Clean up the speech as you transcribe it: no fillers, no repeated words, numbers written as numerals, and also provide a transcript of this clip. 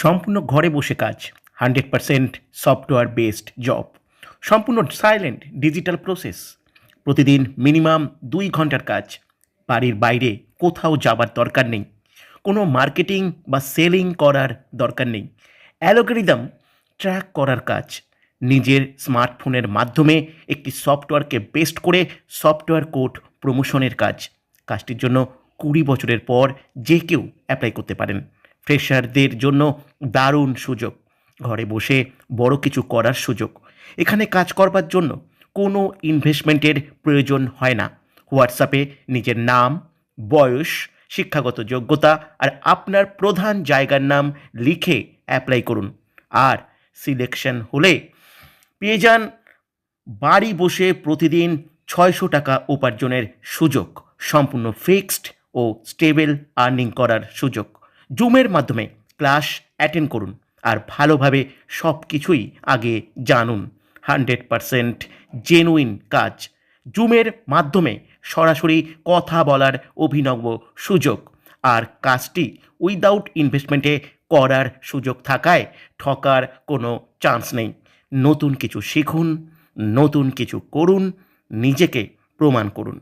সম্পূর্ণ ঘরে বসে কাজ, 100% সফটওয়্যার বেসড জব, সম্পূর্ণ সাইলেন্ট ডিজিটাল প্রসেস, প্রতিদিন মিনিমাম 2 ঘন্টার কাজ, বাড়ির বাইরে কোথাও যাবার দরকার নেই, কোনো মার্কেটিং বা সেলিং করার দরকার নেই, অ্যালগরিদম ট্র্যাক করার কাজ, নিজের স্মার্টফোনের মাধ্যমে একটি সফটওয়্যারকে বেস্ট করে সফটওয়্যার কোড প্রমোশনের কাজ। কাজটির জন্য 20 বছরের পর যে কেউ অ্যাপ্লাই করতে পারেন। ফ্রেশারদের জন্য দারুণ সুযোগ, ঘরে বসে বড় কিছু করার সুযোগ। এখানে কাজ করবার জন্য কোনো ইনভেস্টমেন্টের প্রয়োজন হয় না। হোয়াটসঅ্যাপে নিজের নাম, বয়স, শিক্ষাগত যোগ্যতা আর আপনার প্রধান জায়গার নাম লিখে অ্যাপ্লাই করুন। আর সিলেকশন হলে পেয়ে যান বাড়ি বসে প্রতিদিন 600 টাকা উপার্জনের সুযোগ, সম্পূর্ণ ফিক্সড ও স্টেবল আর্নিং করার সুযোগ। জুমের মাধ্যমে ক্লাস অ্যাটেন্ড করুন আর ভালোভাবে সব কিছুই আগে জানুন। 100% জেনুইন কাজ, জুমের মাধ্যমে সরাসরি কথা বলার অভিনব সুযোগ। আর কাজটি উইদাউট ইনভেস্টমেন্টে করার সুযোগ থাকায় ঠকার কোনো চান্স নেই। নতুন কিছু শিখুন, নতুন কিছু করুন, নিজেকে প্রমাণ করুন।